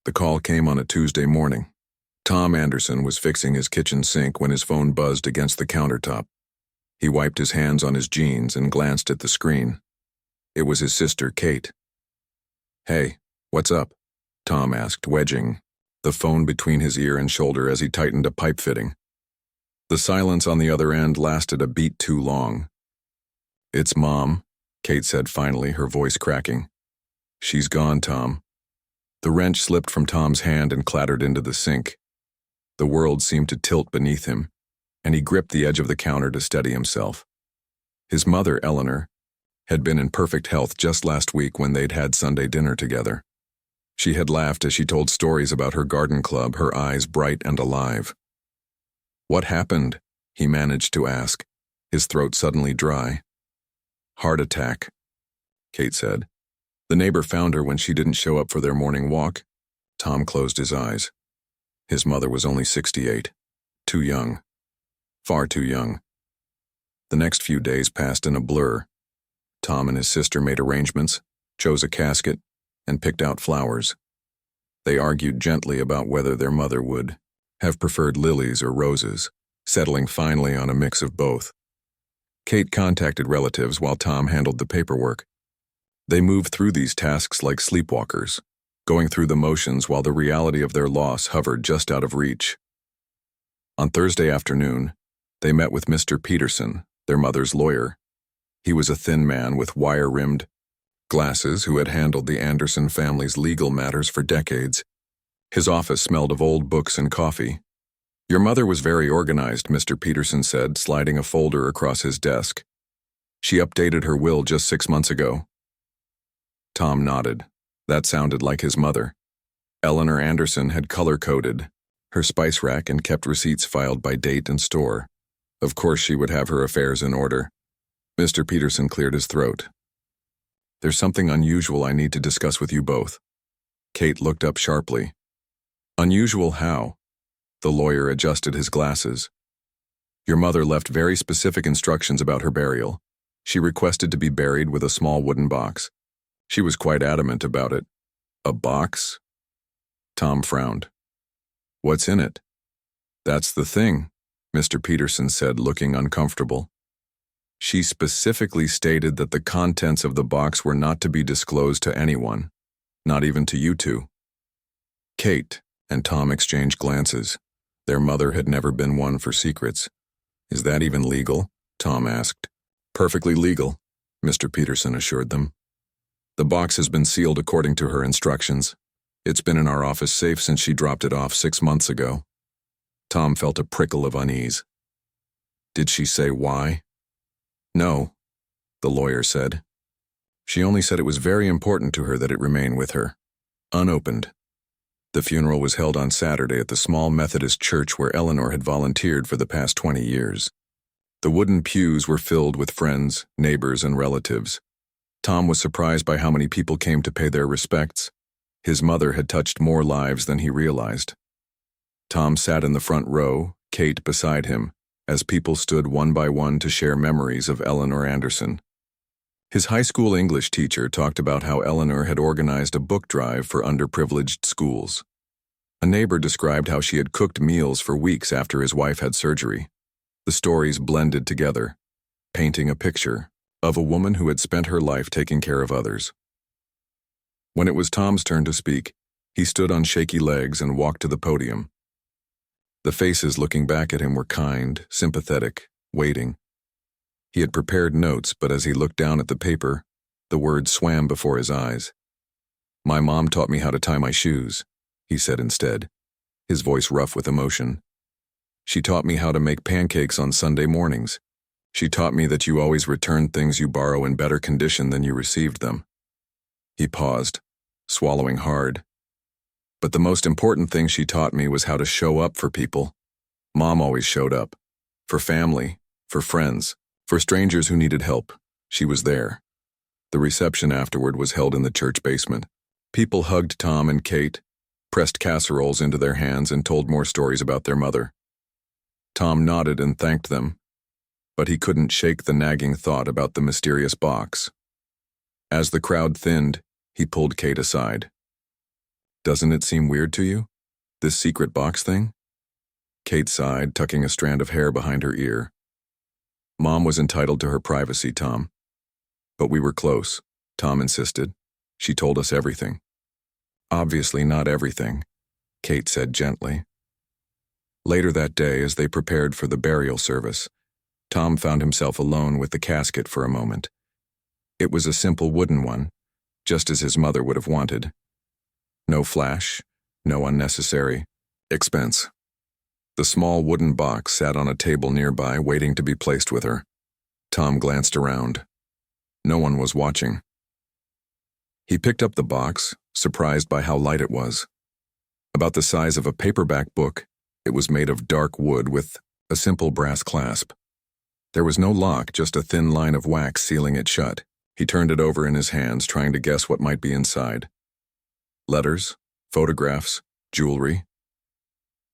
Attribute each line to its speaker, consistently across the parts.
Speaker 1: The call came on a Tuesday morning. Tom Anderson was fixing his kitchen sink when his phone buzzed against the countertop. He wiped his hands on his jeans and glanced at the screen. It was his sister, Kate. "Hey, what's up?" Tom asked, wedging the phone between his ear and shoulder as he tightened a pipe fitting. The silence on the other end lasted a beat too long. "It's Mom," Kate said finally, her voice cracking. "She's gone, Tom." The wrench slipped from Tom's hand and clattered into the sink. The world seemed to tilt beneath him, and he gripped the edge of the counter to steady himself. His mother, Eleanor, had been in perfect health just last week when they'd had Sunday dinner together. She had laughed as she told stories about her garden club, her eyes bright and alive. "What happened?" he managed to ask, his throat suddenly dry. "Heart attack," Kate said. "The neighbor found her when she didn't show up for their morning walk." Tom closed his eyes. His mother was only 68. Too young. Far too young. The next few days passed in a blur. Tom and his sister made arrangements, chose a casket, and picked out flowers. They argued gently about whether their mother would have preferred lilies or roses, settling finally on a mix of both. Kate contacted relatives while Tom handled the paperwork. They moved through these tasks like sleepwalkers, going through the motions while the reality of their loss hovered just out of reach. On Thursday afternoon, they met with Mr. Peterson, their mother's lawyer. He was a thin man with wire-rimmed glasses who had handled the Anderson family's legal matters for decades. His office smelled of old books and coffee. "Your mother was very organized," Mr. Peterson said, sliding a folder across his desk. "She updated her will just 6 months ago." Tom nodded. That sounded like his mother. Eleanor Anderson had color-coded her spice rack and kept receipts filed by date and store. Of course she would have her affairs in order. Mr. Peterson cleared his throat. "There's something unusual I need to discuss with you both." Kate looked up sharply. "Unusual how?" The lawyer adjusted his glasses. "Your mother left very specific instructions about her burial. She requested to be buried with a small wooden box. She was quite adamant about it." "A box?" Tom frowned. "What's in it?" "That's the thing," Mr. Peterson said, looking uncomfortable. "She specifically stated that the contents of the box were not to be disclosed to anyone, not even to you two." Kate and Tom exchanged glances. Their mother had never been one for secrets. "Is that even legal?" Tom asked. "Perfectly legal," Mr. Peterson assured them. "The box has been sealed according to her instructions. It's been in our office safe since she dropped it off 6 months ago." Tom felt a prickle of unease. "Did she say why?" "No," the lawyer said. "She only said it was very important to her that it remain with her, unopened." The funeral was held on Saturday at the small Methodist church where Eleanor had volunteered for the past 20 years. The wooden pews were filled with friends, neighbors, and relatives. Tom was surprised by how many people came to pay their respects. His mother had touched more lives than he realized. Tom sat in the front row, Kate beside him, as people stood one by one to share memories of Eleanor Anderson. His high school English teacher talked about how Eleanor had organized a book drive for underprivileged schools. A neighbor described how she had cooked meals for weeks after his wife had surgery. The stories blended together, painting a picture of a woman who had spent her life taking care of others. When it was Tom's turn to speak, he stood on shaky legs and walked to the podium. The faces looking back at him were kind, sympathetic, waiting. He had prepared notes, but as he looked down at the paper, the words swam before his eyes. "My mom taught me how to tie my shoes," he said instead, his voice rough with emotion. "She taught me how to make pancakes on Sunday mornings. She taught me that you always return things you borrow in better condition than you received them." He paused, swallowing hard. "But the most important thing she taught me was how to show up for people. Mom always showed up. For family, for friends, for strangers who needed help. She was there." The reception afterward was held in the church basement. People hugged Tom and Kate, pressed casseroles into their hands, and told more stories about their mother. Tom nodded and thanked them, but he couldn't shake the nagging thought about the mysterious box. As the crowd thinned, he pulled Kate aside. Doesn't it seem weird to you? This secret box thing? Kate sighed, tucking a strand of hair behind her ear. Mom was entitled to her privacy, Tom. But we were close, Tom insisted. She told us everything. Obviously not everything, Kate said gently. Later that day, as they prepared for the burial service, Tom found himself alone with the casket for a moment. It was a simple wooden one, just as his mother would have wanted. No flash, no unnecessary expense. The small wooden box sat on a table nearby, waiting to be placed with her. Tom glanced around. No one was watching. He picked up the box, surprised by how light it was. About the size of a paperback book, it was made of dark wood with a simple brass clasp. There was no lock, just a thin line of wax sealing it shut. He turned it over in his hands, trying to guess what might be inside. Letters, photographs, jewelry.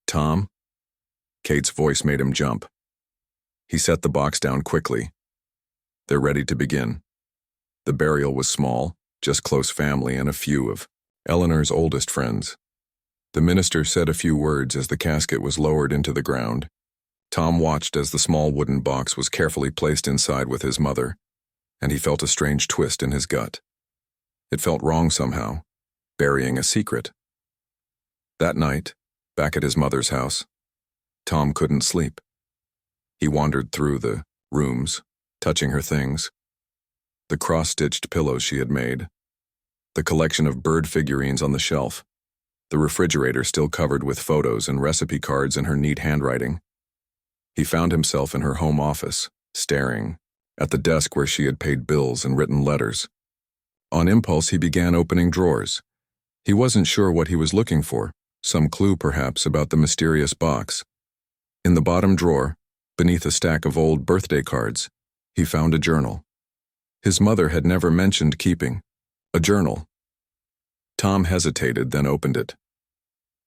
Speaker 1: Tom? Kate's voice made him jump. He set the box down quickly. They're ready to begin. The burial was small, just close family and a few of Eleanor's oldest friends. The minister said a few words as the casket was lowered into the ground. Tom watched as the small wooden box was carefully placed inside with his mother, and he felt a strange twist in his gut. It felt wrong somehow, burying a secret. That night, back at his mother's house, Tom couldn't sleep. He wandered through the rooms, touching her things. The cross-stitched pillows she had made, the collection of bird figurines on the shelf, the refrigerator still covered with photos and recipe cards in her neat handwriting. He found himself in her home office, staring at the desk where she had paid bills and written letters. On impulse, he began opening drawers. He wasn't sure what he was looking for, some clue perhaps about the mysterious box. In the bottom drawer, beneath a stack of old birthday cards, he found a journal. His mother had never mentioned keeping a journal. Tom hesitated, then opened it.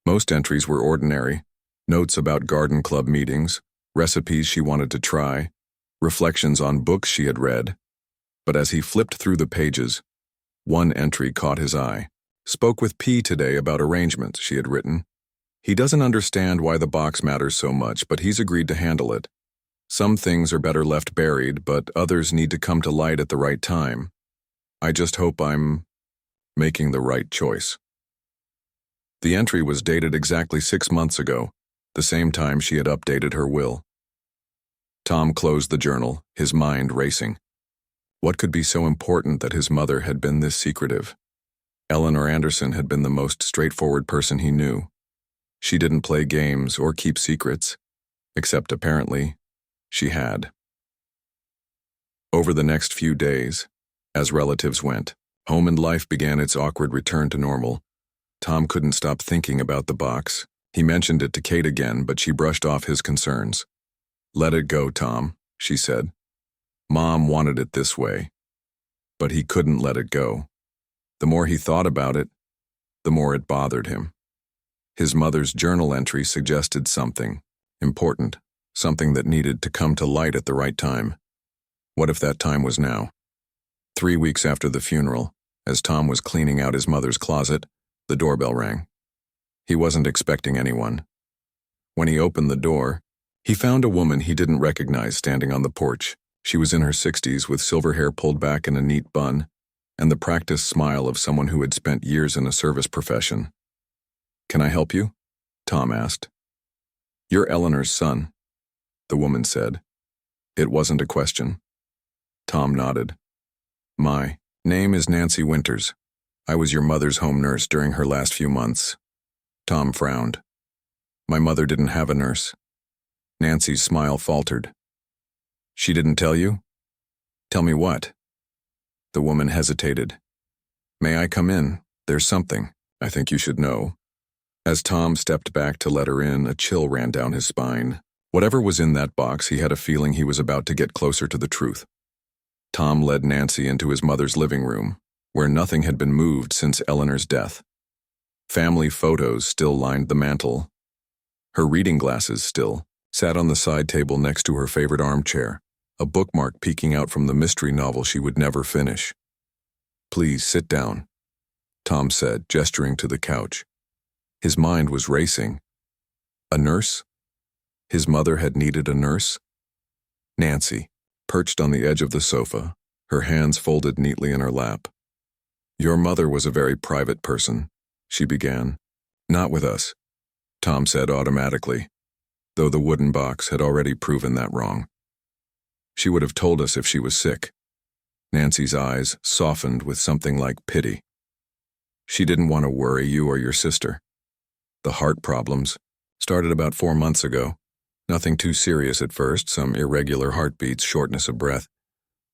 Speaker 1: Most entries were ordinary, notes about garden club meetings, recipes she wanted to try, reflections on books she had read. But as he flipped through the pages, one entry caught his eye. Spoke with P today about arrangements, she had written. He doesn't understand why the box matters so much, but he's agreed to handle it. Some things are better left buried, but others need to come to light at the right time. I just hope I'm making the right choice. The entry was dated exactly 6 months ago, the same time she had updated her will. Tom closed the journal, his mind racing. What could be so important that his mother had been this secretive? Eleanor Anderson had been the most straightforward person he knew. She didn't play games or keep secrets, except apparently she had. Over the next few days, as relatives went, home and life began its awkward return to normal. Tom couldn't stop thinking about the box. He mentioned it to Kate again, but she brushed off his concerns. Let it go, Tom, she said. Mom wanted it this way. But he couldn't let it go. The more he thought about it, the more it bothered him. His mother's journal entry suggested something important, something that needed to come to light at the right time. What if that time was now? 3 weeks after the funeral, as Tom was cleaning out his mother's closet, the doorbell rang. He wasn't expecting anyone. When he opened the door, he found a woman he didn't recognize standing on the porch. She was in her 60s with silver hair pulled back in a neat bun, and the practiced smile of someone who had spent years in a service profession. Can I help you? Tom asked. You're Eleanor's son, the woman said. It wasn't a question. Tom nodded. My name is Nancy Winters. I was your mother's home nurse during her last few months. Tom frowned. My mother didn't have a nurse. Nancy's smile faltered. She didn't tell you? Tell me what? The woman hesitated. May I come in? There's something I think you should know. As Tom stepped back to let her in, a chill ran down his spine. Whatever was in that box, he had a feeling he was about to get closer to the truth. Tom led Nancy into his mother's living room, where nothing had been moved since Eleanor's death. Family photos still lined the mantel. Her reading glasses still sat on the side table next to her favorite armchair, a bookmark peeking out from the mystery novel she would never finish. Please sit down, Tom said, gesturing to the couch. His mind was racing. A nurse? His mother had needed a nurse? Nancy, perched on the edge of the sofa, her hands folded neatly in her lap. Your mother was a very private person, she began. Not with us, Tom said automatically, though the wooden box had already proven that wrong. She would have told us if she was sick. Nancy's eyes softened with something like pity. She didn't want to worry you or your sister. The heart problems started about 4 months ago. Nothing too serious at first, some irregular heartbeats, shortness of breath.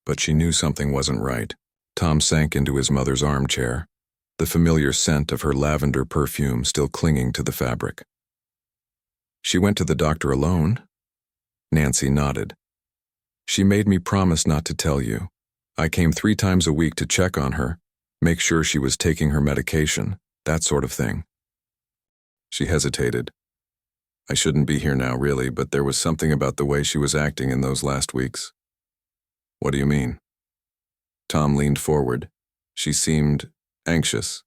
Speaker 1: But she knew something wasn't right. Tom sank into his mother's armchair, the familiar scent of her lavender perfume still clinging to the fabric. She went to the doctor alone? Nancy nodded. She made me promise not to tell you. I came 3 times a week to check on her, make sure she was taking her medication, that sort of thing. She hesitated. I shouldn't be here now, really, but there was something about the way she was acting in those last weeks. What do you mean? Tom leaned forward. She seemed anxious.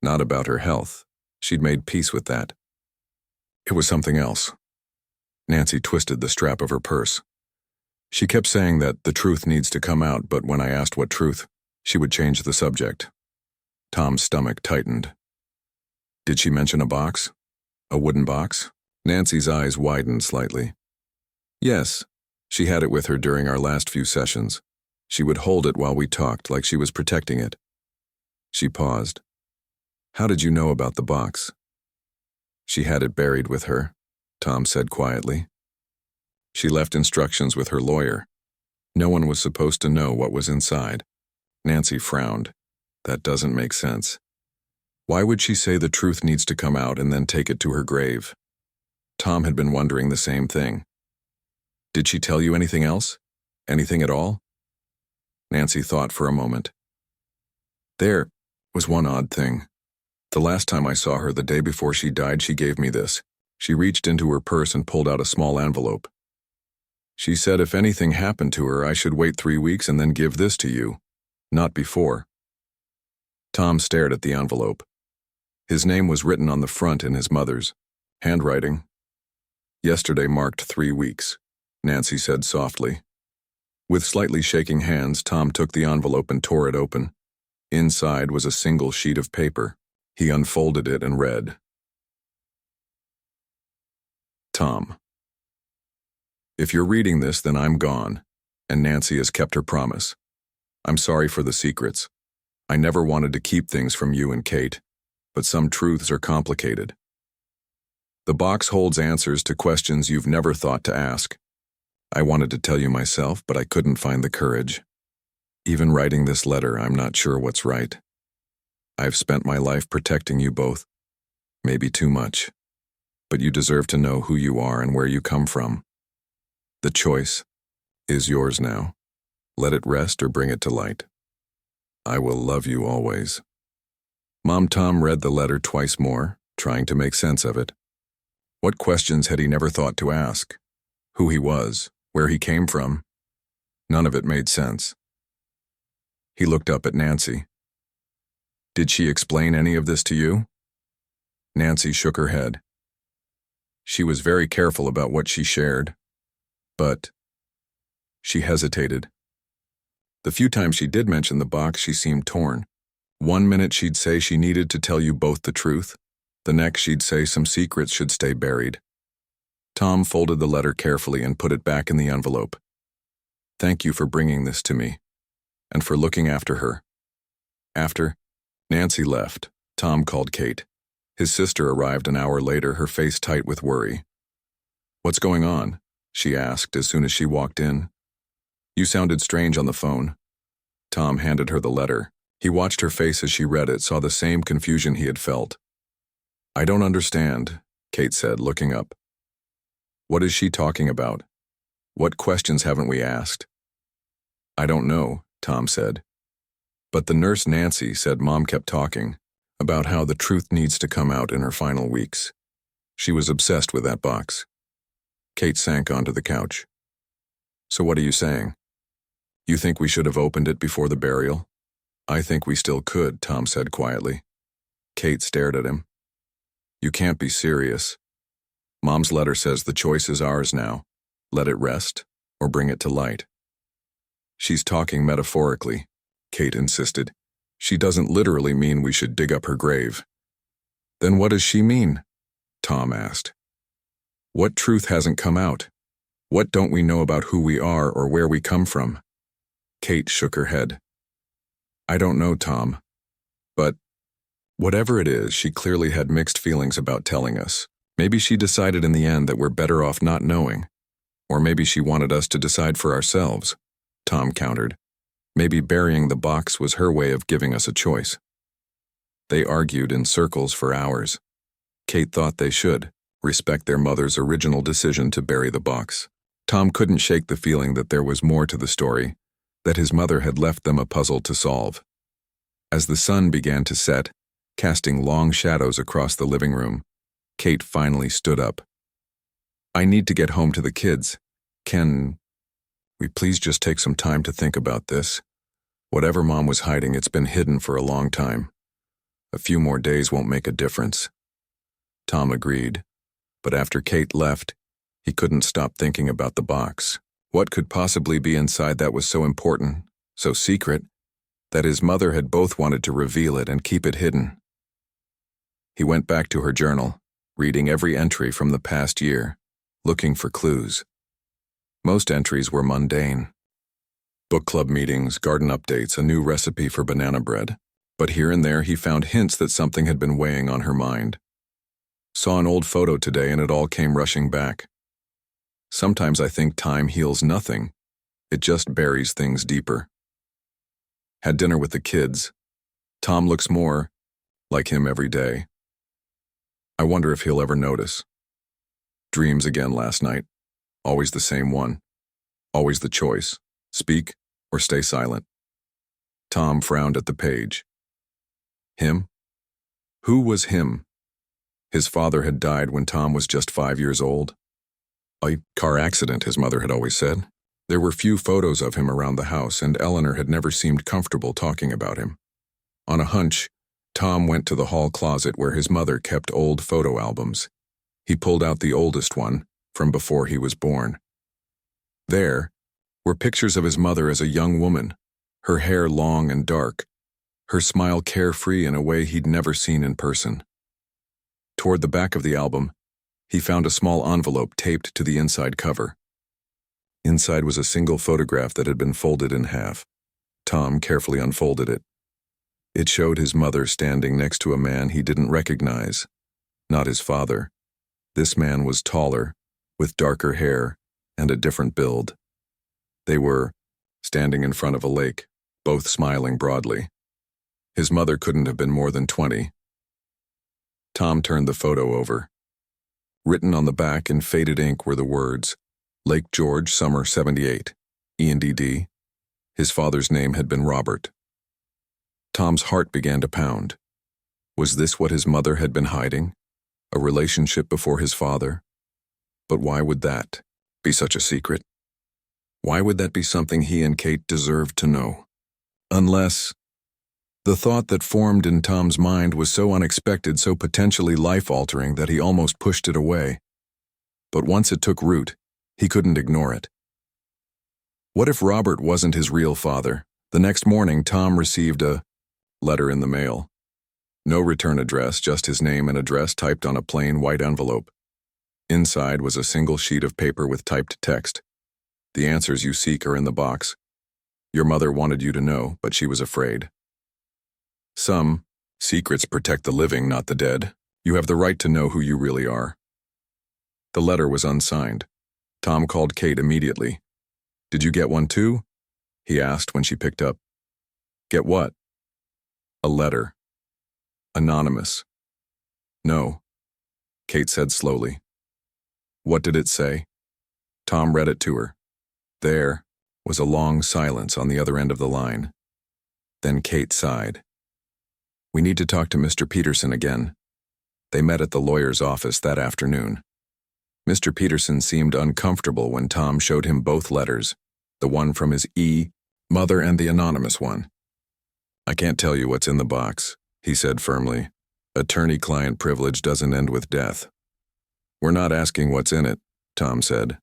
Speaker 1: Not about her health. She'd made peace with that. It was something else. Nancy twisted the strap of her purse. She kept saying that the truth needs to come out, but when I asked what truth, she would change the subject. Tom's stomach tightened. Did she mention a box? A wooden box? Nancy's eyes widened slightly. Yes, she had it with her during our last few sessions. She would hold it while we talked, like she was protecting it. She paused. How did you know about the box? She had it buried with her, Tom said quietly. She left instructions with her lawyer. No one was supposed to know what was inside. Nancy frowned. That doesn't make sense. Why would she say the truth needs to come out and then take it to her grave? Tom had been wondering the same thing. Did she tell you anything else? Anything at all? Nancy thought for a moment. There was one odd thing. The last time I saw her, the day before she died, she gave me this. She reached into her purse and pulled out a small envelope. She said if anything happened to her, I should wait 3 weeks and then give this to you. Not before. Tom stared at the envelope. His name was written on the front in his mother's handwriting. Yesterday marked 3 weeks, Nancy said softly. With slightly shaking hands, Tom took the envelope and tore it open. Inside was a single sheet of paper. He unfolded it and read. Tom. If you're reading this, then I'm gone, and Nancy has kept her promise. I'm sorry for the secrets. I never wanted to keep things from you and Kate, but some truths are complicated. The box holds answers to questions you've never thought to ask. I wanted to tell you myself, but I couldn't find the courage. Even writing this letter, I'm not sure what's right. I've spent my life protecting you both, maybe too much, but you deserve to know who you are and where you come from. The choice is yours now. Let it rest or bring it to light. I will love you always. Tom read the letter twice more, trying to make sense of it. What questions had he never thought to ask? Who he was, where he came from? None of it made sense. He looked up at Nancy. Did she explain any of this to you? Nancy shook her head. She was very careful about what she shared, but she hesitated. The few times she did mention the box, she seemed torn. 1 minute she'd say she needed to tell you both the truth. The next she'd say some secrets should stay buried. Tom folded the letter carefully and put it back in the envelope. Thank you for bringing this to me, and for looking after her. After Nancy left, Tom called Kate. His sister arrived an hour later, her face tight with worry. What's going on? She asked as soon as she walked in. You sounded strange on the phone. Tom handed her the letter. He watched her face as she read it, saw the same confusion he had felt. I don't understand, Kate said, looking up. What is she talking about? What questions haven't we asked? I don't know, Tom said. But the nurse Nancy said Mom kept talking about how the truth needs to come out in her final weeks. She was obsessed with that box. Kate sank onto the couch. So what are you saying? You think we should have opened it before the burial? I think we still could, Tom said quietly. Kate stared at him. You can't be serious. Mom's letter says the choice is ours now. Let it rest, or bring it to light. She's talking metaphorically, Kate insisted. She doesn't literally mean we should dig up her grave. Then what does she mean? Tom asked. What truth hasn't come out? What don't we know about who we are or where we come from? Kate shook her head. I don't know, Tom. But whatever it is, she clearly had mixed feelings about telling us. Maybe she decided in the end that we're better off not knowing. Or maybe she wanted us to decide for ourselves, Tom countered. Maybe burying the box was her way of giving us a choice. They argued in circles for hours. Kate thought they should respect their mother's original decision to bury the box. Tom couldn't shake the feeling that there was more to the story, that his mother had left them a puzzle to solve. As the sun began to set, casting long shadows across the living room, Kate finally stood up. I need to get home to the kids. Can we please just take some time to think about this? Whatever Mom was hiding, it's been hidden for a long time. A few more days won't make a difference. Tom agreed, but after Kate left, he couldn't stop thinking about the box. What could possibly be inside that was so important, so secret, that his mother had both wanted to reveal it and keep it hidden? He went back to her journal, reading every entry from the past year, looking for clues. Most entries were mundane. Book club meetings, garden updates, a new recipe for banana bread. But here and there he found hints that something had been weighing on her mind. Saw an old photo today and it all came rushing back. Sometimes I think time heals nothing. It just buries things deeper. Had dinner with the kids. Tom looks more like him every day. I wonder if he'll ever notice. Dreams again last night. Always the same one. Always the choice. Speak or stay silent. Tom frowned at the page. Him? Who was him? His father had died when Tom was just 5 years old. A car accident, his mother had always said. There were few photos of him around the house, and Eleanor had never seemed comfortable talking about him. On a hunch, Tom went to the hall closet where his mother kept old photo albums. He pulled out the oldest one, from before he was born. There were pictures of his mother as a young woman, her hair long and dark, her smile carefree in a way he'd never seen in person. Toward the back of the album, he found a small envelope taped to the inside cover. Inside was a single photograph that had been folded in half. Tom carefully unfolded it. It showed his mother standing next to a man he didn't recognize. Not his father. This man was taller, with darker hair and a different build. They were standing in front of a lake, both smiling broadly. His mother couldn't have been more than 20. Tom turned the photo over. Written on the back in faded ink were the words, Lake George, summer 78, ENDD. His father's name had been Robert. Tom's heart began to pound. Was this what his mother had been hiding? A relationship before his father? But why would that be such a secret? Why would that be something he and Kate deserved to know? Unless the thought that formed in Tom's mind was so unexpected, so potentially life-altering that he almost pushed it away. But once it took root, he couldn't ignore it. What if Robert wasn't his real father? The next morning, Tom received a letter in the mail. No return address, just his name and address typed on a plain white envelope. Inside was a single sheet of paper with typed text. The answers you seek are in the box. Your mother wanted you to know, but she was afraid. Some secrets protect the living, not the dead. You have the right to know who you really are. The letter was unsigned. Tom called Kate immediately. Did you get one too? He asked when she picked up. Get what? A letter. Anonymous. No, Kate said slowly. What did it say? Tom read it to her. There was a long silence on the other end of the line. Then Kate sighed. We need to talk to Mr. Peterson again. They met at the lawyer's office that afternoon. Mr. Peterson seemed uncomfortable when Tom showed him both letters, the one from his mother and the anonymous one. I can't tell you what's in the box, he said firmly. Attorney-client privilege doesn't end with death. We're not asking what's in it, Tom said.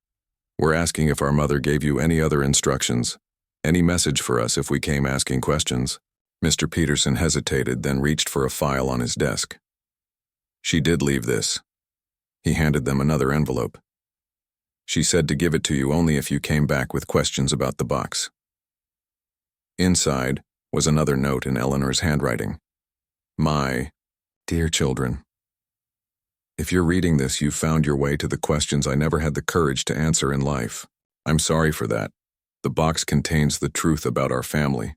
Speaker 1: We're asking if our mother gave you any other instructions, any message for us if we came asking questions. Mr. Peterson hesitated, then reached for a file on his desk. She did leave this. He handed them another envelope. She said to give it to you only if you came back with questions about the box. Inside was another note in Eleanor's handwriting. My dear children, if you're reading this, you've found your way to the questions I never had the courage to answer in life. I'm sorry for that. The box contains the truth about our family,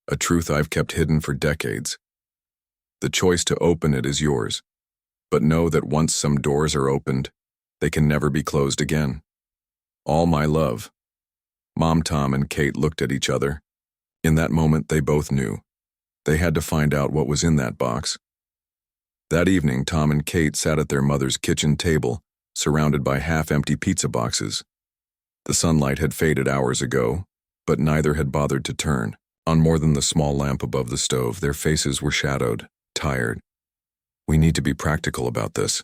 Speaker 1: a truth I've kept hidden for decades. The choice to open it is yours, but know that once some doors are opened, they can never be closed again. All my love. Mom, Tom, and Kate looked at each other. In that moment, they both knew. They had to find out what was in that box. That evening, Tom and Kate sat at their mother's kitchen table, surrounded by half-empty pizza boxes. The sunlight had faded hours ago, but neither had bothered to turn. On more than the small lamp above the stove, their faces were shadowed, tired. We need to be practical about this,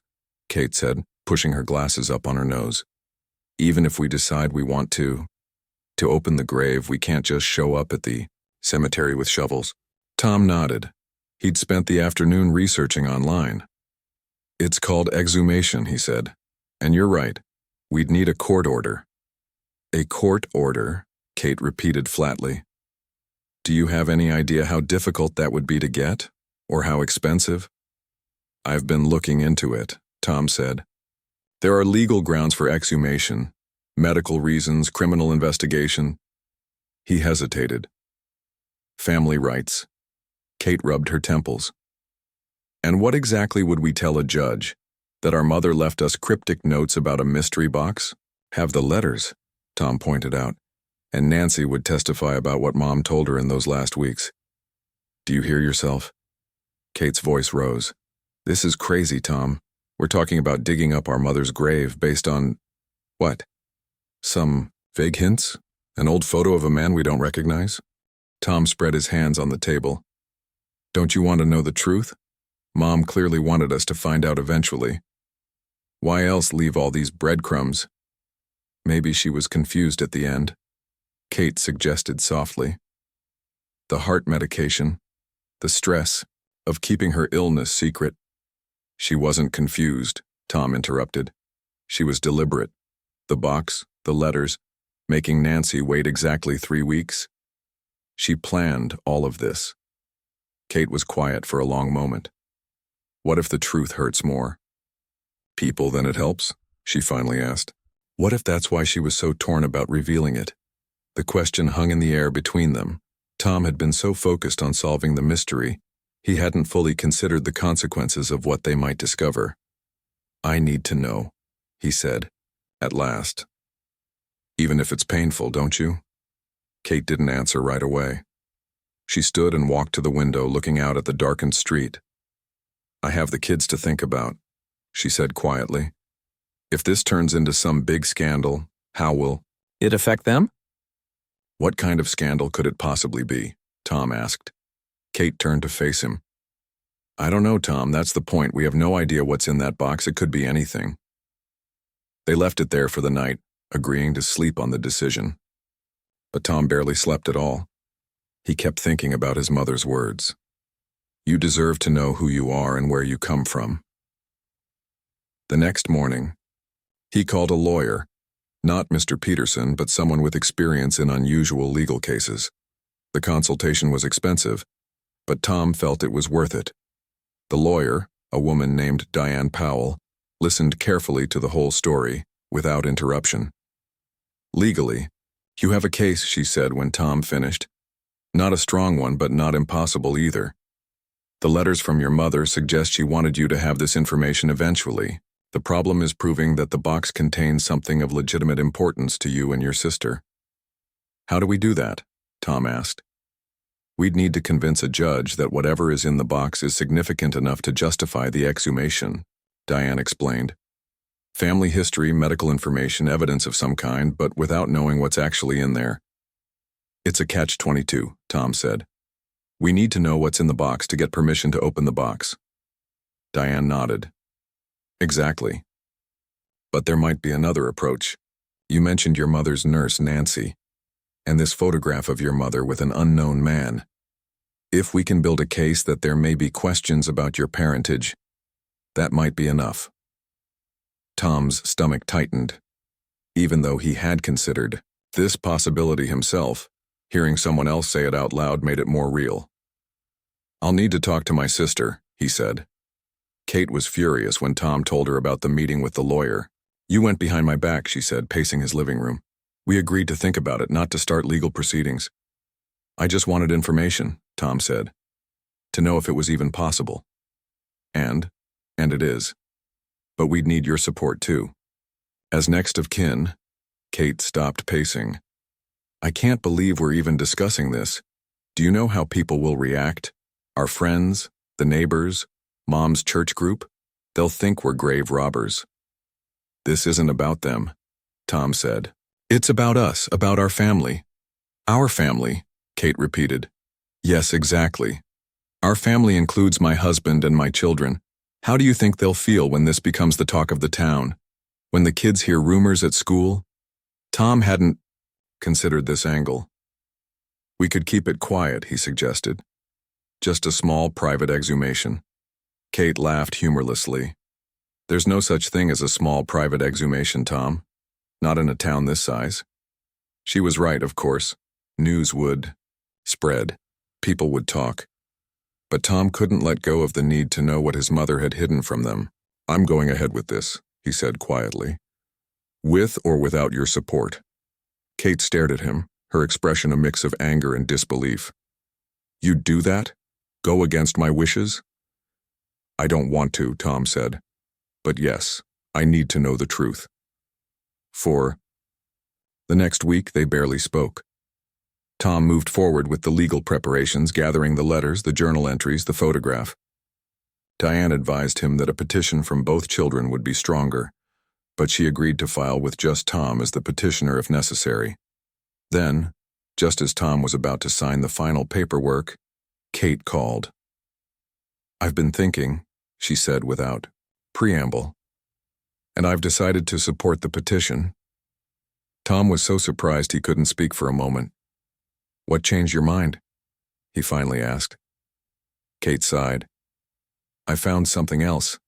Speaker 1: Kate said, pushing her glasses up on her nose. Even if we decide we want to open the grave, we can't just show up at the cemetery with shovels. Tom nodded. He'd spent the afternoon researching online. It's called exhumation, he said. And you're right. We'd need a court order. A court order, Kate repeated flatly. Do you have any idea how difficult that would be to get, or how expensive? I've been looking into it, Tom said. There are legal grounds for exhumation, medical reasons, criminal investigation. He hesitated. Family rights. Kate rubbed her temples. And what exactly would we tell a judge? That our mother left us cryptic notes about a mystery box? Have the letters, Tom pointed out. And Nancy would testify about what Mom told her in those last weeks. Do you hear yourself? Kate's voice rose. This is crazy, Tom. We're talking about digging up our mother's grave based on… what? Some vague hints? An old photo of a man we don't recognize? Tom spread his hands on the table. Don't you want to know the truth? Mom clearly wanted us to find out eventually. Why else leave all these breadcrumbs? Maybe she was confused at the end. Kate suggested softly. The heart medication, the stress of keeping her illness secret. She wasn't confused, Tom interrupted. She was deliberate. The box, the letters, making Nancy wait exactly 3 weeks. She planned all of this. Kate was quiet for a long moment. What if the truth hurts more? People than it helps? She finally asked. What if that's why she was so torn about revealing it? The question hung in the air between them. Tom had been so focused on solving the mystery, he hadn't fully considered the consequences of what they might discover. I need to know, he said, at last. Even if it's painful, don't you? Kate didn't answer right away. She stood and walked to the window, looking out at the darkened street. I have the kids to think about, she said quietly. If this turns into some big scandal, how will it affect them? What kind of scandal could it possibly be? Tom asked. Kate turned to face him. I don't know, Tom, that's the point. We have no idea what's in that box. It could be anything. They left it there for the night, agreeing to sleep on the decision. But Tom barely slept at all. He kept thinking about his mother's words. You deserve to know who you are and where you come from. The next morning, he called a lawyer, not Mr. Peterson, but someone with experience in unusual legal cases. The consultation was expensive, but Tom felt it was worth it. The lawyer, a woman named Diane Powell, listened carefully to the whole story, without interruption. Legally, you have a case, she said when Tom finished. Not a strong one, but not impossible either. The letters from your mother suggest she wanted you to have this information eventually. The problem is proving that the box contains something of legitimate importance to you and your sister. How do we do that? Tom asked. We'd need to convince a judge that whatever is in the box is significant enough to justify the exhumation, Diane explained. Family history, medical information, evidence of some kind, but without knowing what's actually in there. It's a catch-22, Tom said. We need to know what's in the box to get permission to open the box. Diane nodded. Exactly. But there might be another approach. You mentioned your mother's nurse, Nancy, and this photograph of your mother with an unknown man. If we can build a case that there may be questions about your parentage, that might be enough. Tom's stomach tightened. Even though he had considered this possibility himself, hearing someone else say it out loud made it more real. I'll need to talk to my sister, he said. Kate was furious when Tom told her about the meeting with the lawyer. You went behind my back, she said, pacing his living room. We agreed to think about it, not to start legal proceedings. I just wanted information, Tom said, to know if it was even possible. And it is. But we'd need your support too. As next of kin, Kate stopped pacing. I can't believe we're even discussing this. Do you know how people will react? Our friends, the neighbors, Mom's church group? They'll think we're grave robbers. This isn't about them, Tom said. It's about us, about our family. Our family, Kate repeated. Yes, exactly. Our family includes my husband and my children. How do you think they'll feel when this becomes the talk of the town? When the kids hear rumors at school? Tom hadn't considered this angle. We could keep it quiet, he suggested. Just a small private exhumation. Kate laughed humorlessly. There's no such thing as a small private exhumation, Tom. Not in a town this size. She was right, of course. News would spread. People would talk. But Tom couldn't let go of the need to know what his mother had hidden from them. I'm going ahead with this, he said quietly. With or without your support. Kate stared at him, her expression a mix of anger and disbelief. You'd do that? Go against my wishes? I don't want to, Tom said. But yes, I need to know the truth. For the next week, they barely spoke. Tom moved forward with the legal preparations, gathering the letters, the journal entries, the photograph. Diane advised him that a petition from both children would be stronger, but she agreed to file with just Tom as the petitioner if necessary. Then, just as Tom was about to sign the final paperwork, Kate called. I've been thinking, she said without preamble, and I've decided to support the petition. Tom was so surprised he couldn't speak for a moment. What changed your mind? He finally asked. Kate sighed. I found something else.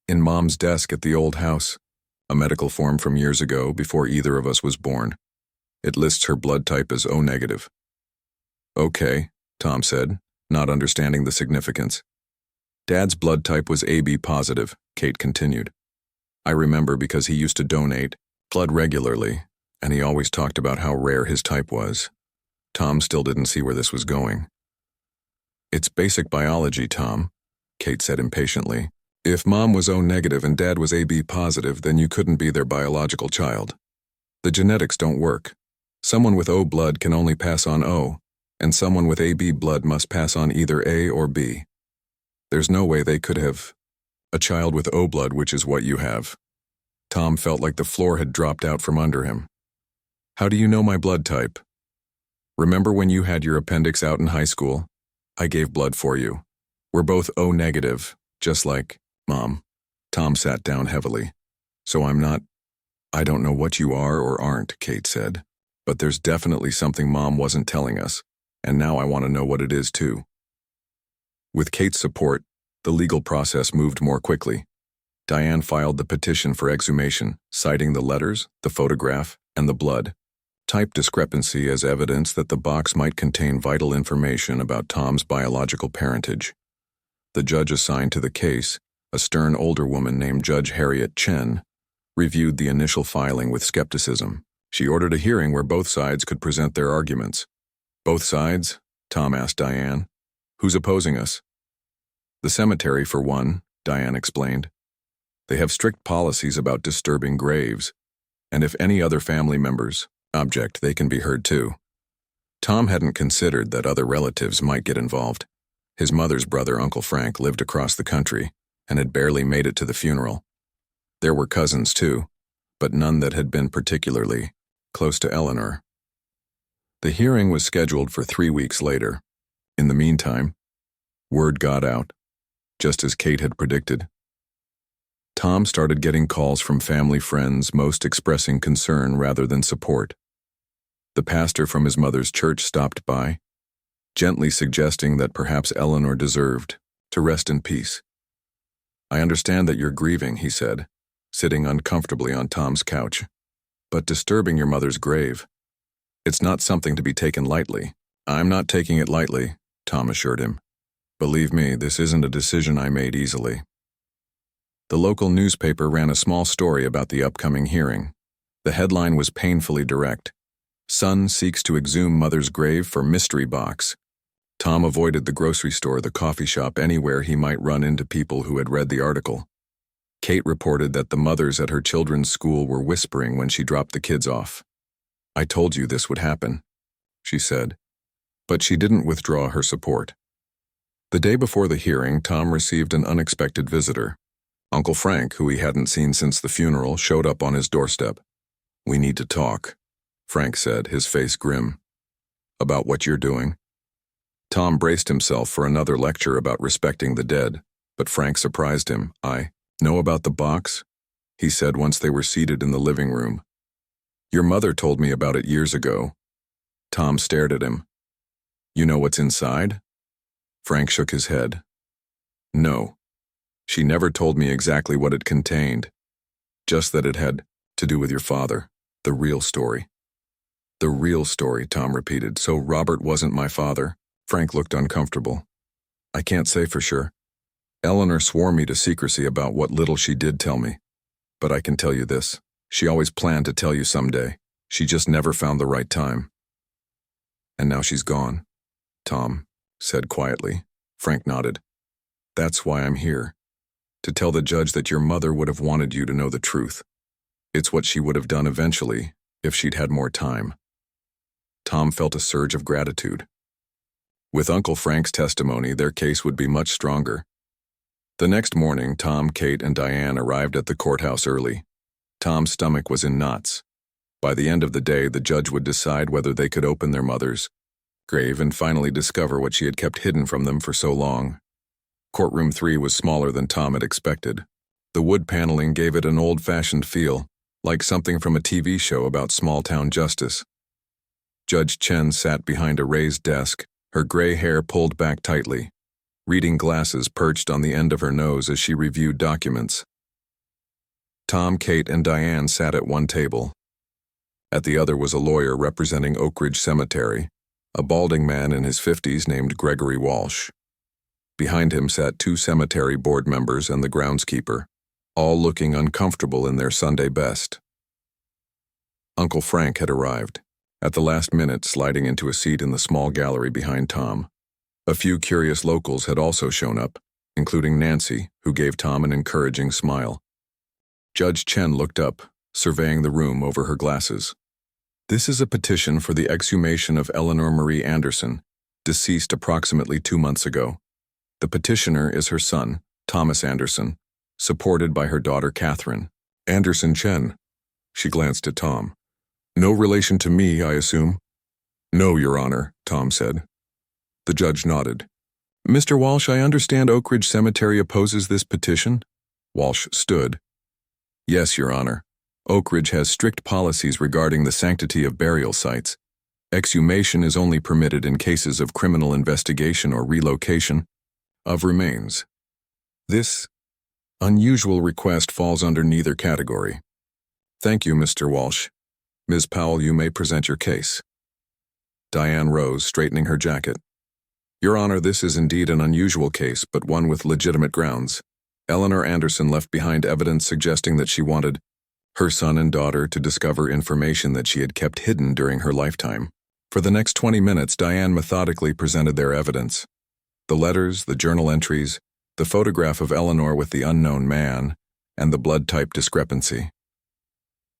Speaker 1: In Mom's desk at the old house, a medical form from years ago before either of us was born. It lists her blood type as O negative. Okay, Tom said, not understanding the significance. Dad's blood type was AB positive, Kate continued. I remember because he used to donate blood regularly, and he always talked about how rare his type was. Tom still didn't see where this was going. It's basic biology, Tom, Kate said impatiently. If Mom was O negative and Dad was AB positive, then you couldn't be their biological child. The genetics don't work. Someone with O blood can only pass on O, and someone with AB blood must pass on either A or B. There's no way they could have a child with O blood, which is what you have. Tom felt like the floor had dropped out from under him. How do you know my blood type? Remember when you had your appendix out in high school? I gave blood for you. We're both O negative, just like Mom. Tom sat down heavily. So I don't know what you are or aren't, Kate said. But there's definitely something Mom wasn't telling us, and now I want to know what it is too. With Kate's support, the legal process moved more quickly. Diane filed the petition for exhumation, citing the letters, the photograph, and the blood. Type discrepancy as evidence that the box might contain vital information about Tom's biological parentage. The judge assigned to the case, a stern older woman named Judge Harriet Chen, reviewed the initial filing with skepticism. She ordered a hearing where both sides could present their arguments. Both sides? Tom asked Diane. Who's opposing us? The cemetery, for one, Diane explained. They have strict policies about disturbing graves, and if any other family members object, they can be heard too. Tom hadn't considered that other relatives might get involved. His mother's brother, Uncle Frank, lived across the country and had barely made it to the funeral. There were cousins too, but none that had been particularly close to Eleanor. The hearing was scheduled for 3 weeks later. In the meantime, word got out. just as Kate had predicted. Tom started getting calls from family friends, most expressing concern rather than support. The pastor from his mother's church stopped by, gently suggesting that perhaps Eleanor deserved to rest in peace. "I understand that you're grieving," he said, sitting uncomfortably on Tom's couch, "but disturbing your mother's grave, it's not something to be taken lightly." "I'm not taking it lightly," Tom assured him. "Believe me, this isn't a decision I made easily." The local newspaper ran a small story about the upcoming hearing. The headline was painfully direct: "Son seeks to exhume mother's grave for mystery box." Tom avoided the grocery store, the coffee shop, anywhere he might run into people who had read the article. Kate reported that the mothers at her children's school were whispering when she dropped the kids off. "I told you this would happen," she said, but she didn't withdraw her support. The day before the hearing, Tom received an unexpected visitor. Uncle Frank, who he hadn't seen since the funeral, showed up on his doorstep. "We need to talk," Frank said, his face grim. "About what you're doing?" Tom braced himself for another lecture about respecting the dead, but Frank surprised him. "I know about the box," he said once they were seated in the living room. "Your mother told me about it years ago." Tom stared at him. "You know what's inside?" Frank shook his head. "No. She never told me exactly what it contained, just that it had to do with your father. The real story." "The real story," Tom repeated. "So Robert wasn't my father?" Frank looked uncomfortable. "I can't say for sure. Eleanor swore me to secrecy about what little she did tell me. But I can tell you this. She always planned to tell you someday. She just never found the right time." "And now she's gone," Tom said quietly. Frank nodded. "That's why I'm here. To tell the judge that your mother would have wanted you to know the truth. It's what she would have done eventually, if she'd had more time." Tom felt a surge of gratitude. With Uncle Frank's testimony, their case would be much stronger. The next morning, Tom, Kate, and Diane arrived at the courthouse early. Tom's stomach was in knots. By the end of the day, the judge would decide whether they could open their mother's grave and finally discover what she had kept hidden from them for so long. Courtroom 3 was smaller than Tom had expected. The wood paneling gave it an old-fashioned feel, like something from a TV show about small-town justice. Judge Chen sat behind a raised desk, her gray hair pulled back tightly, reading glasses perched on the end of her nose as she reviewed documents. Tom, Kate, and Diane sat at one table. At the other was a lawyer representing Oak Ridge Cemetery, a balding man in his 50s named Gregory Walsh. Behind him sat 2 cemetery board members and the groundskeeper, all looking uncomfortable in their Sunday best. Uncle Frank had arrived, at the last minute sliding into a seat in the small gallery behind Tom. A few curious locals had also shown up, including Nancy, who gave Tom an encouraging smile. Judge Chen looked up, surveying the room over her glasses. "This is a petition for the exhumation of Eleanor Marie Anderson, deceased approximately 2 months ago. The petitioner is her son, Thomas Anderson, supported by her daughter Catherine." "Anderson Chen." She glanced at Tom. "No relation to me, I assume?" "No, Your Honor," Tom said. The judge nodded. "Mr. Walsh, I understand Oak Ridge Cemetery opposes this petition?" Walsh stood. "Yes, Your Honor. Oak Ridge has strict policies regarding the sanctity of burial sites. Exhumation is only permitted in cases of criminal investigation or relocation of remains. This unusual request falls under neither category." "Thank you, Mr. Walsh. Ms. Powell, you may present your case." Diane rose, straightening her jacket. "Your Honor, this is indeed an unusual case, but one with legitimate grounds. Eleanor Anderson left behind evidence suggesting that she wanted her son and daughter to discover information that she had kept hidden during her lifetime." For the next 20 minutes, Diane methodically presented their evidence. The letters, the journal entries, the photograph of Eleanor with the unknown man, and the blood type discrepancy.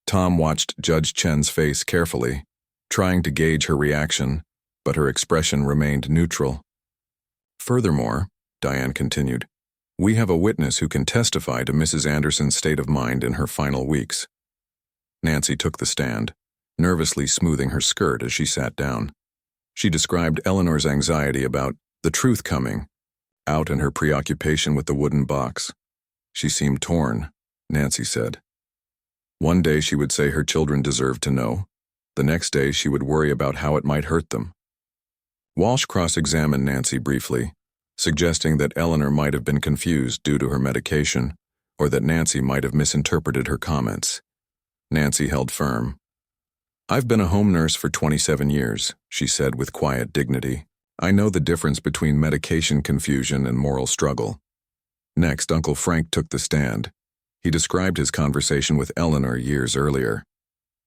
Speaker 1: Tom watched Judge Chen's face carefully, trying to gauge her reaction, but her expression remained neutral. "Furthermore," Diane continued, "we have a witness who can testify to Mrs. Anderson's state of mind in her final weeks." Nancy took the stand, nervously smoothing her skirt as she sat down. She described Eleanor's anxiety about the truth coming, out in her preoccupation with the wooden box. She seemed torn, Nancy said. One day she would say her children deserved to know. The next day she would worry about how it might hurt them. Walsh cross-examined Nancy briefly, suggesting that Eleanor might have been confused due to her medication, or that Nancy might have misinterpreted her comments. Nancy held firm. "I've been a home nurse for 27 years, she said with quiet dignity. "I know the difference between medication confusion and moral struggle." Next, Uncle Frank took the stand. He described his conversation with Eleanor years earlier.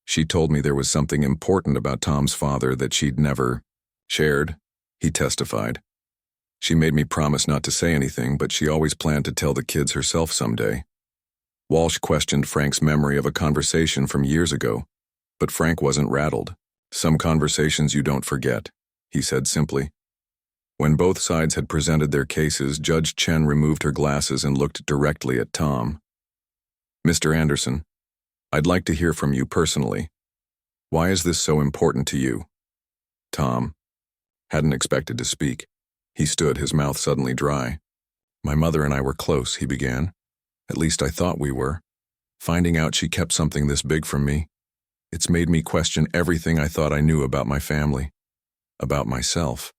Speaker 1: "She told me there was something important about Tom's father that she'd never shared," he testified. "She made me promise not to say anything, but she always planned to tell the kids herself someday." Walsh questioned Frank's memory of a conversation from years ago, but Frank wasn't rattled. "Some conversations you don't forget," he said simply. When both sides had presented their cases, Judge Chen removed her glasses and looked directly at Tom. "Mr. Anderson, I'd like to hear from you personally. Why is this so important to you?" Tom hadn't expected to speak. He stood, his mouth suddenly dry. "My mother and I were close," he began. "At least I thought we were. Finding out she kept something this big from me, it's made me question everything I thought I knew about my family, about myself."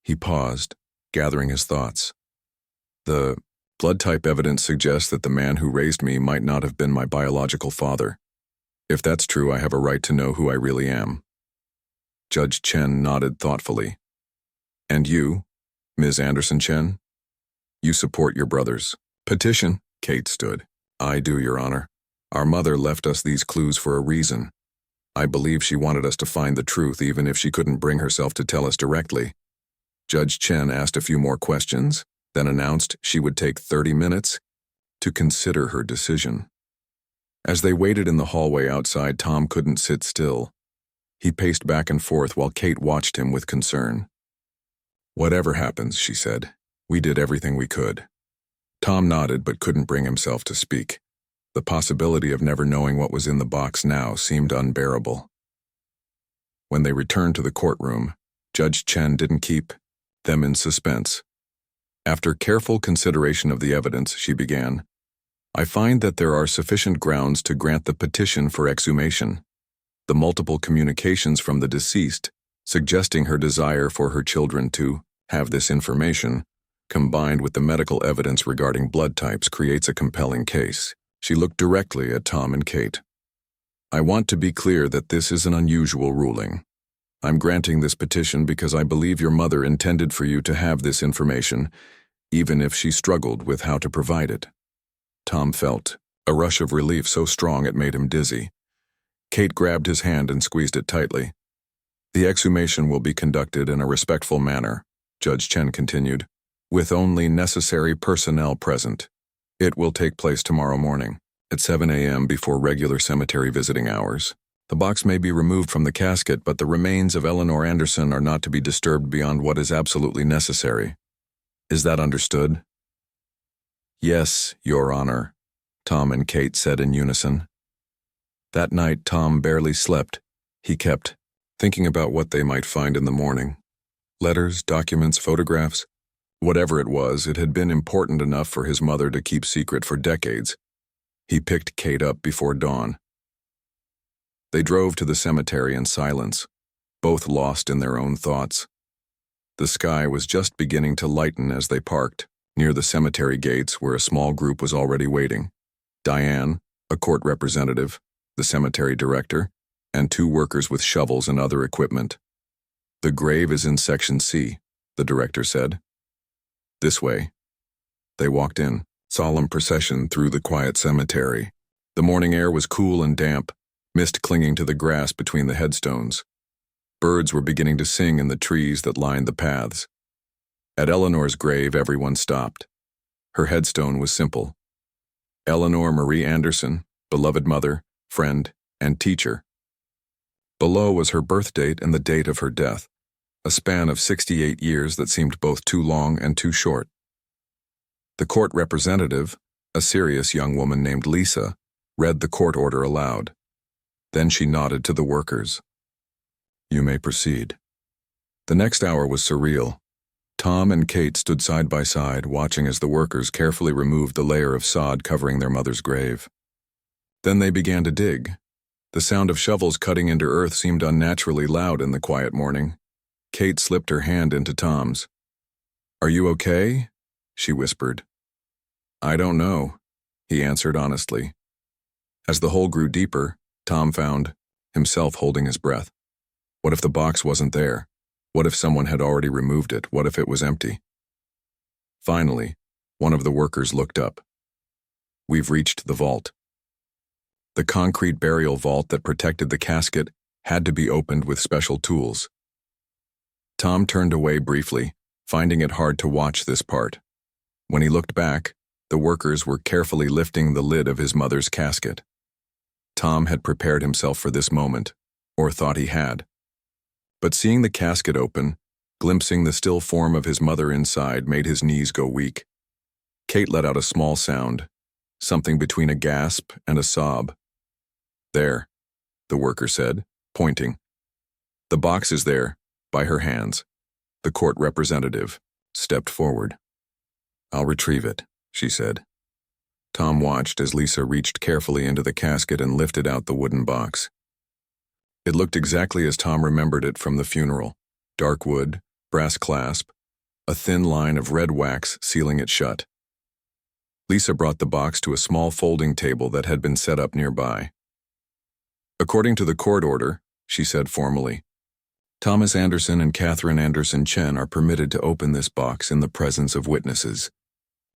Speaker 1: He paused, gathering his thoughts. "The blood type evidence suggests that the man who raised me might not have been my biological father. If that's true, I have a right to know who I really am." Judge Chen nodded thoughtfully. "And you, Ms. Anderson Chen? You support your brother's petition?" Kate stood. "I do, Your Honor. Our mother left us these clues for a reason. I believe she wanted us to find the truth even if she couldn't bring herself to tell us directly." Judge Chen asked a few more questions, then announced she would take 30 minutes to consider her decision. As they waited in the hallway outside, Tom couldn't sit still. He paced back and forth while Kate watched him with concern. "Whatever happens," she said, "we did everything we could." Tom nodded but couldn't bring himself to speak. The possibility of never knowing what was in the box now seemed unbearable. When they returned to the courtroom, Judge Chen didn't keep them in suspense. After careful consideration of the evidence, she began, "I find that there are sufficient grounds to grant the petition for exhumation. The multiple communications from the deceased, suggesting her desire for her children to have this information, combined with the medical evidence regarding blood types, creates a compelling case." She looked directly at Tom and Kate. "I want to be clear that this is an unusual ruling. I'm granting this petition because I believe your mother intended for you to have this information, even if she struggled with how to provide it." Tom felt a rush of relief so strong it made him dizzy. Kate grabbed his hand and squeezed it tightly. "The exhumation will be conducted in a respectful manner," Judge Chen continued, "with only necessary personnel present. It will take place tomorrow morning, at 7 a.m. before regular cemetery visiting hours. The box may be removed from the casket, but the remains of Eleanor Anderson are not to be disturbed beyond what is absolutely necessary. Is that understood?" "Yes, Your Honor," Tom and Kate said in unison. That night, Tom barely slept. He kept thinking about what they might find in the morning. Letters, documents, photographs. Whatever it was, it had been important enough for his mother to keep secret for decades. He picked Kate up before dawn. They drove to the cemetery in silence, both lost in their own thoughts. The sky was just beginning to lighten as they parked, near the cemetery gates where a small group was already waiting. Diane, a court representative, the cemetery director, and 2 workers with shovels and other equipment. "The grave is in Section C," the director said. "This way." They walked in, solemn procession through the quiet cemetery. The morning air was cool and damp, mist clinging to the grass between the headstones. Birds were beginning to sing in the trees that lined the paths. At Eleanor's grave, everyone stopped. Her headstone was simple. Eleanor Marie Anderson, beloved mother, friend, and teacher. Below was her birth date and the date of her death, a span of 68 years that seemed both too long and too short. The court representative, a serious young woman named Lisa, read the court order aloud. Then she nodded to the workers. "You may proceed." The next hour was surreal. Tom and Kate stood side by side, watching as the workers carefully removed the layer of sod covering their mother's grave. Then they began to dig. The sound of shovels cutting into earth seemed unnaturally loud in the quiet morning. Kate slipped her hand into Tom's. "Are you okay?" she whispered. "I don't know," he answered honestly. As the hole grew deeper, Tom found himself holding his breath. What if the box wasn't there? What if someone had already removed it? What if it was empty? Finally, one of the workers looked up. "We've reached the vault." The concrete burial vault that protected the casket had to be opened with special tools. Tom turned away briefly, finding it hard to watch this part. When he looked back, the workers were carefully lifting the lid of his mother's casket. Tom had prepared himself for this moment, or thought he had. But seeing the casket open, glimpsing the still form of his mother inside, made his knees go weak. Kate let out a small sound, something between a gasp and a sob. "There," the worker said, pointing. "The box is there, by her hands." The court representative stepped forward. "I'll retrieve it," she said. Tom watched as Lisa reached carefully into the casket and lifted out the wooden box. It looked exactly as Tom remembered it from the funeral. Dark wood, brass clasp, a thin line of red wax sealing it shut. Lisa brought the box to a small folding table that had been set up nearby. "According to the court order," she said formally, "Thomas Anderson and Catherine Anderson Chen are permitted to open this box in the presence of witnesses."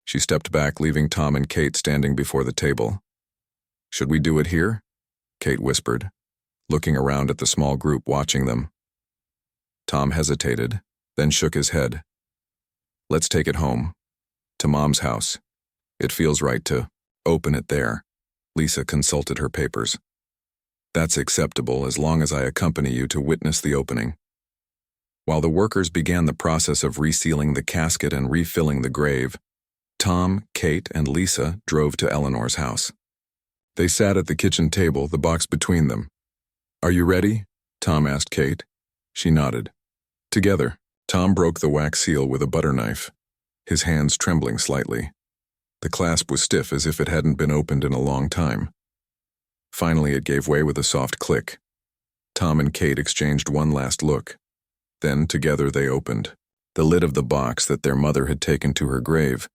Speaker 1: She stepped back, leaving Tom and Kate standing before the table. "Should we do it here?" Kate whispered, looking around at the small group watching them. Tom hesitated, then shook his head. "Let's take it home, to Mom's house. It feels right to open it there." Lisa consulted her papers. "That's acceptable as long as I accompany you to witness the opening." While the workers began the process of resealing the casket and refilling the grave, Tom, Kate, and Lisa drove to Eleanor's house. They sat at the kitchen table, the box between them. "Are you ready?" Tom asked Kate. She nodded. Together, Tom broke the wax seal with a butter knife, his hands trembling slightly. The clasp was stiff as if it hadn't been opened in a long time. Finally, it gave way with a soft click. Tom and Kate exchanged one last look. Then, together, they opened the lid of the box that their mother had taken to her grave,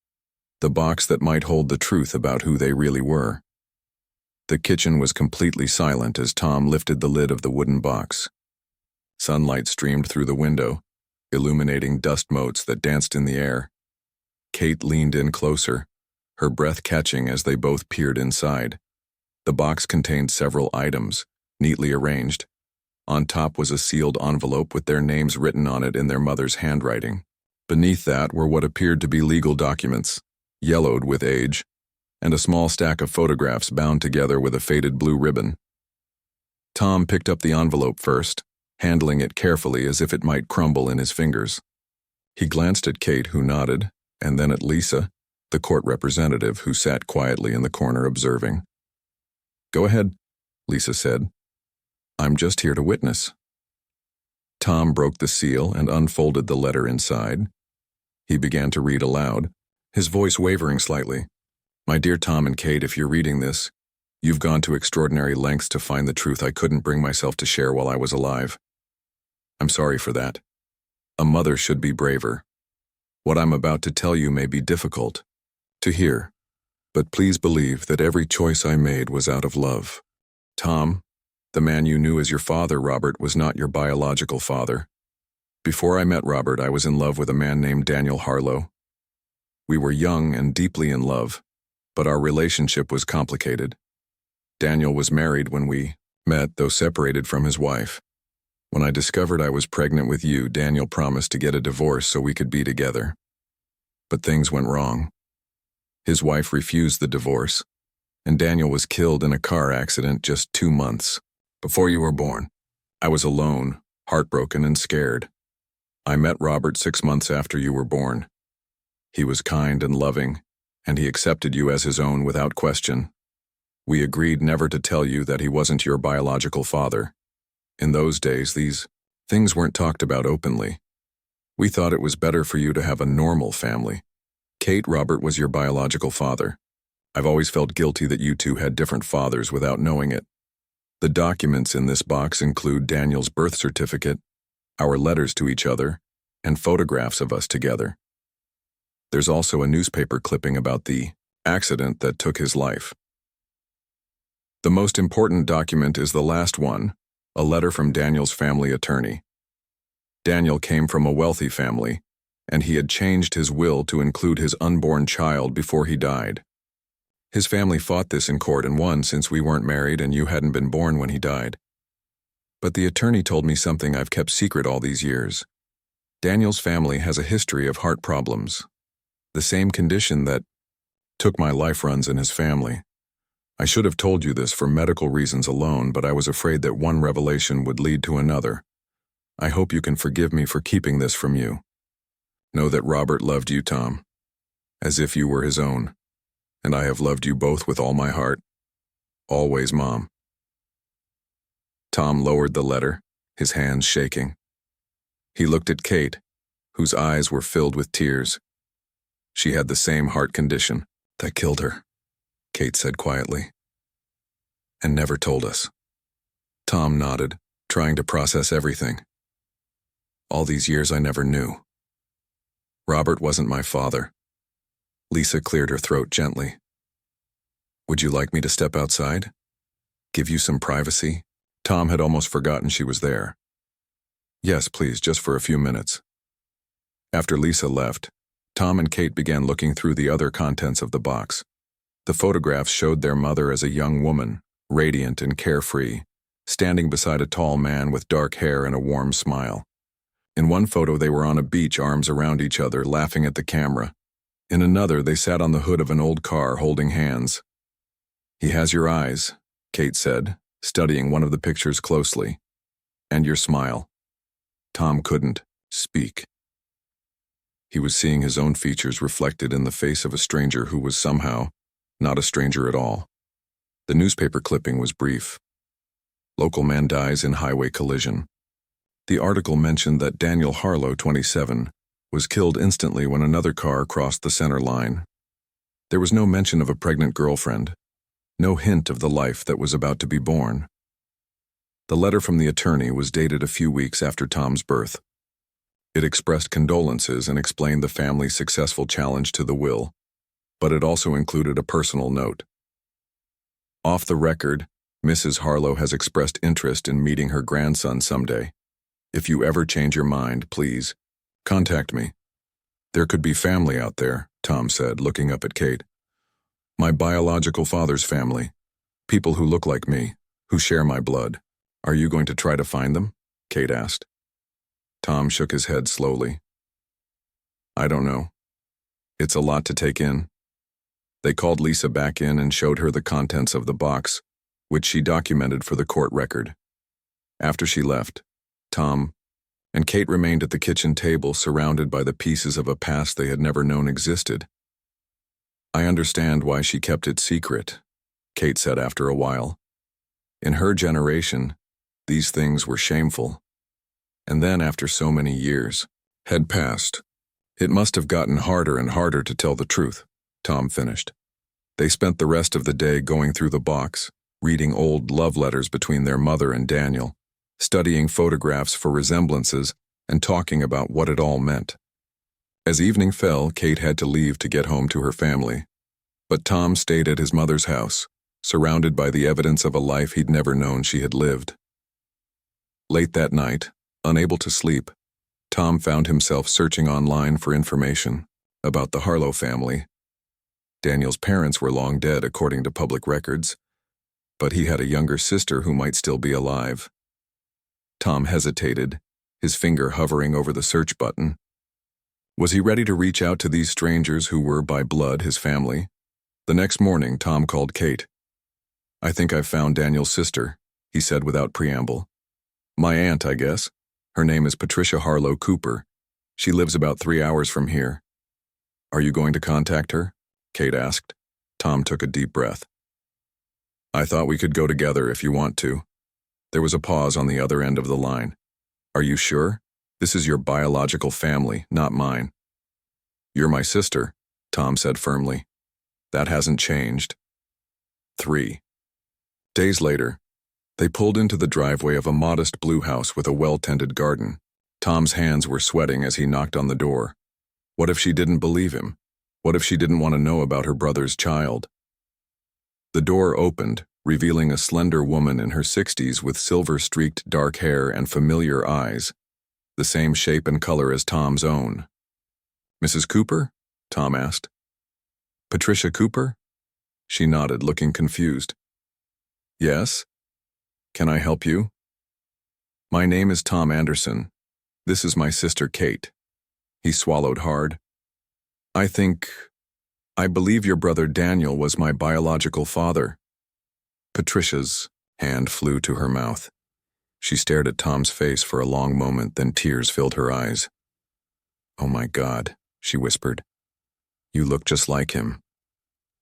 Speaker 1: the box that might hold the truth about who they really were. The kitchen was completely silent as Tom lifted the lid of the wooden box. Sunlight streamed through the window, illuminating dust motes that danced in the air. Kate leaned in closer, her breath catching as they both peered inside. The box contained several items, neatly arranged. On top was a sealed envelope with their names written on it in their mother's handwriting. Beneath that were what appeared to be legal documents, yellowed with age, and a small stack of photographs bound together with a faded blue ribbon. Tom picked up the envelope first, handling it carefully as if it might crumble in his fingers. He glanced at Kate, who nodded, and then at Lisa, the court representative, who sat quietly in the corner observing. "Go ahead," Lisa said. "I'm just here to witness." Tom broke the seal and unfolded the letter inside. He began to read aloud, his voice wavering slightly. "My dear Tom and Kate, if you're reading this, you've gone to extraordinary lengths to find the truth I couldn't bring myself to share while I was alive. I'm sorry for that. A mother should be braver. What I'm about to tell you may be difficult to hear, but please believe that every choice I made was out of love. Tom, the man you knew as your father, Robert, was not your biological father. Before I met Robert, I was in love with a man named Daniel Harlow. We were young and deeply in love, but our relationship was complicated. Daniel was married when we met, though separated from his wife. When I discovered I was pregnant with you, Daniel promised to get a divorce so we could be together. But things went wrong. His wife refused the divorce, and Daniel was killed in a car accident just 2 months before you were born. I was alone, heartbroken and scared. I met Robert 6 months after you were born. He was kind and loving, and he accepted you as his own without question. We agreed never to tell you that he wasn't your biological father. In those days, these things weren't talked about openly. We thought it was better for you to have a normal family. Kate, Robert was your biological father. I've always felt guilty that you two had different fathers without knowing it. The documents in this box include Daniel's birth certificate, our letters to each other, and photographs of us together. There's also a newspaper clipping about the accident that took his life. The most important document is the last one, a letter from Daniel's family attorney. Daniel came from a wealthy family, and he had changed his will to include his unborn child before he died. His family fought this in court and won since we weren't married and you hadn't been born when he died. But the attorney told me something I've kept secret all these years. Daniel's family has a history of heart problems, the same condition that took my life runs in his family. I should have told you this for medical reasons alone, but I was afraid that one revelation would lead to another. I hope you can forgive me for keeping this from you. Know that Robert loved you, Tom, as if you were his own, and I have loved you both with all my heart. Always, Mom. Tom lowered the letter, his hands shaking. He looked at Kate, whose eyes were filled with tears. She had the same heart condition that killed her, Kate said quietly, and never told us. Tom nodded, trying to process everything. All these years I never knew. Robert wasn't my father. Lisa cleared her throat gently. Would you like me to step outside? Give you some privacy? Tom had almost forgotten she was there. Yes, please, just for a few minutes. After Lisa left, Tom and Kate began looking through the other contents of the box. The photographs showed their mother as a young woman, radiant and carefree, standing beside a tall man with dark hair and a warm smile. In one photo, they were on a beach, arms around each other, laughing at the camera. In another, they sat on the hood of an old car, holding hands. He has your eyes, Kate said, studying one of the pictures closely. And your smile. Tom couldn't speak. He was seeing his own features reflected in the face of a stranger who was somehow not a stranger at all. The newspaper clipping was brief. Local man dies in highway collision. The article mentioned that Daniel Harlow, 27, was killed instantly when another car crossed the center line. There was no mention of a pregnant girlfriend, no hint of the life that was about to be born. The letter from the attorney was dated a few weeks after Tom's birth. It expressed condolences and explained the family's successful challenge to the will, but it also included a personal note. Off the record, Mrs. Harlow has expressed interest in meeting her grandson someday. If you ever change your mind, please, contact me. There could be family out there, Tom said, looking up at Kate. My biological father's family. People who look like me, who share my blood. Are you going to try to find them? Kate asked. Tom shook his head slowly. I don't know. It's a lot to take in. They called Lisa back in and showed her the contents of the box, which she documented for the court record. After she left, Tom and Kate remained at the kitchen table, surrounded by the pieces of a past they had never known existed. I understand why she kept it secret, Kate said after a while. In her generation, these things were shameful. And then, after so many years had passed, it must have gotten harder and harder to tell the truth, Tom finished. They spent the rest of the day going through the box, reading old love letters between their mother and Daniel, studying photographs for resemblances, and talking about what it all meant. As evening fell, Kate had to leave to get home to her family, but Tom stayed at his mother's house, surrounded by the evidence of a life he'd never known she had lived. Late that night, unable to sleep, Tom found himself searching online for information about the Harlow family. Daniel's parents were long dead according to public records, but he had a younger sister who might still be alive. Tom hesitated, his finger hovering over the search button. Was he ready to reach out to these strangers who were by blood his family? The next morning, Tom called Kate. I think I've found Daniel's sister, he said without preamble. My aunt, I guess. Her name is Patricia Harlow Cooper. She lives about 3 hours from here. Are you going to contact her? Kate asked. Tom took a deep breath. I thought we could go together if you want to. There was a pause on the other end of the line. Are you sure? This is your biological family, not mine. You're my sister, Tom said firmly. That hasn't changed. 3 days later, they pulled into the driveway of a modest blue house with a well-tended garden. Tom's hands were sweating as he knocked on the door. What if she didn't believe him? What if she didn't want to know about her brother's child? The door opened, revealing a slender woman in her 60s with silver-streaked dark hair and familiar eyes, the same shape and color as Tom's own. "Mrs. Cooper?" Tom asked. "Patricia Cooper?" She nodded, looking confused. "Yes? Can I help you?" "My name is Tom Anderson. This is my sister Kate." He swallowed hard. I believe your brother Daniel was my biological father." Patricia's hand flew to her mouth. She stared at Tom's face for a long moment, then tears filled her eyes. "Oh my God," she whispered. "You look just like him."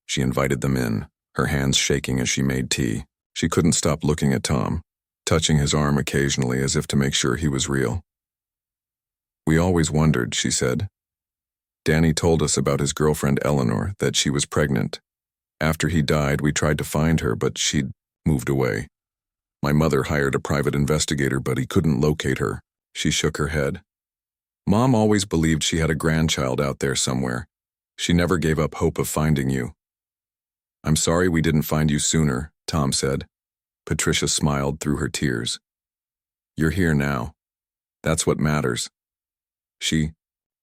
Speaker 1: She invited them in, her hands shaking as she made tea. She couldn't stop looking at Tom, touching his arm occasionally as if to make sure he was real. "We always wondered," she said. "Danny told us about his girlfriend Eleanor, that she was pregnant. After he died, we tried to find her, but she'd moved away. My mother hired a private investigator, but he couldn't locate her." She shook her head. "Mom always believed she had a grandchild out there somewhere. She never gave up hope of finding you." "I'm sorry we didn't find you sooner," Tom said. Patricia smiled through her tears. "You're here now. That's what matters." She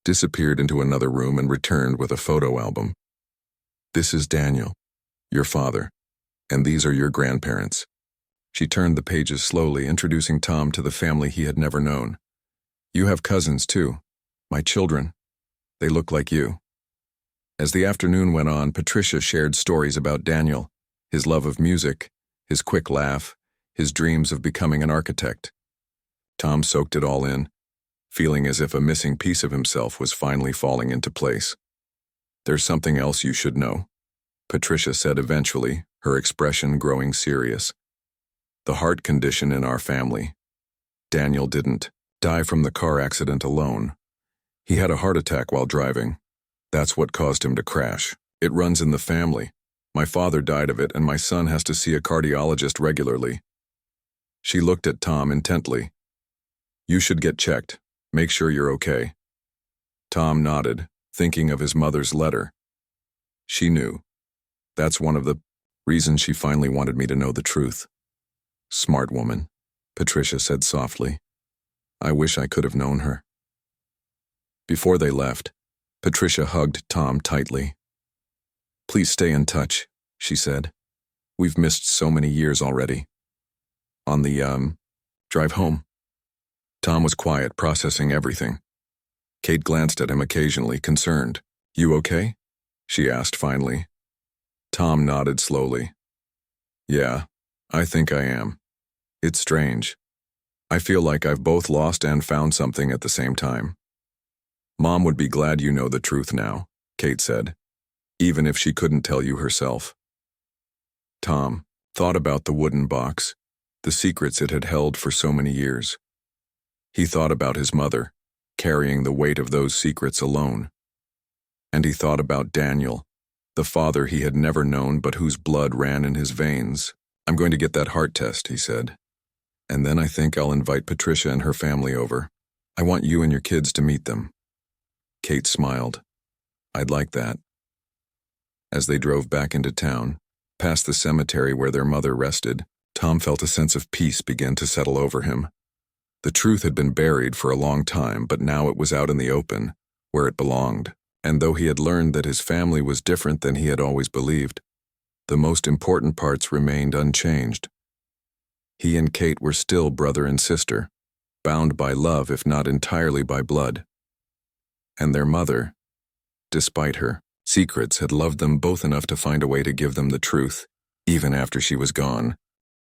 Speaker 1: disappeared into another room and returned with a photo album. "This is Daniel, your father, and these are your grandparents." She turned the pages slowly, introducing Tom to the family he had never known. "You have cousins, too. My children. They look like you." As the afternoon went on, Patricia shared stories about Daniel, his love of music, his quick laugh, his dreams of becoming an architect. Tom soaked it all in, feeling as if a missing piece of himself was finally falling into place. "There's something else you should know," Patricia said eventually, her expression growing serious. "The heart condition in our family. Daniel didn't die from the car accident alone. He had a heart attack while driving. That's what caused him to crash. It runs in the family. My father died of it, and my son has to see a cardiologist regularly." She looked at Tom intently. "You should get checked. Make sure you're okay." Tom nodded, thinking of his mother's letter. She knew. That's one of the reasons she finally wanted me to know the truth. "Smart woman," Patricia said softly. "I wish I could have known her." Before they left, Patricia hugged Tom tightly. "Please stay in touch," she said. "We've missed so many years already." On the, drive home, Tom was quiet, processing everything. Kate glanced at him occasionally, concerned. "You okay?" she asked finally. Tom nodded slowly. "Yeah, I think I am. It's strange. I feel like I've both lost and found something at the same time." "Mom would be glad you know the truth now," Kate said, "even if she couldn't tell you herself." Tom thought about the wooden box, the secrets it had held for so many years. He thought about his mother, carrying the weight of those secrets alone. And he thought about Daniel, the father he had never known but whose blood ran in his veins. "I'm going to get that heart test," he said. "And then I think I'll invite Patricia and her family over. I want you and your kids to meet them." Kate smiled. "I'd like that." As they drove back into town, past the cemetery where their mother rested, Tom felt a sense of peace begin to settle over him. The truth had been buried for a long time, but now it was out in the open, where it belonged. And though he had learned that his family was different than he had always believed, the most important parts remained unchanged. He and Kate were still brother and sister, bound by love if not entirely by blood. And their mother, despite her secrets, had loved them both enough to find a way to give them the truth, even after she was gone.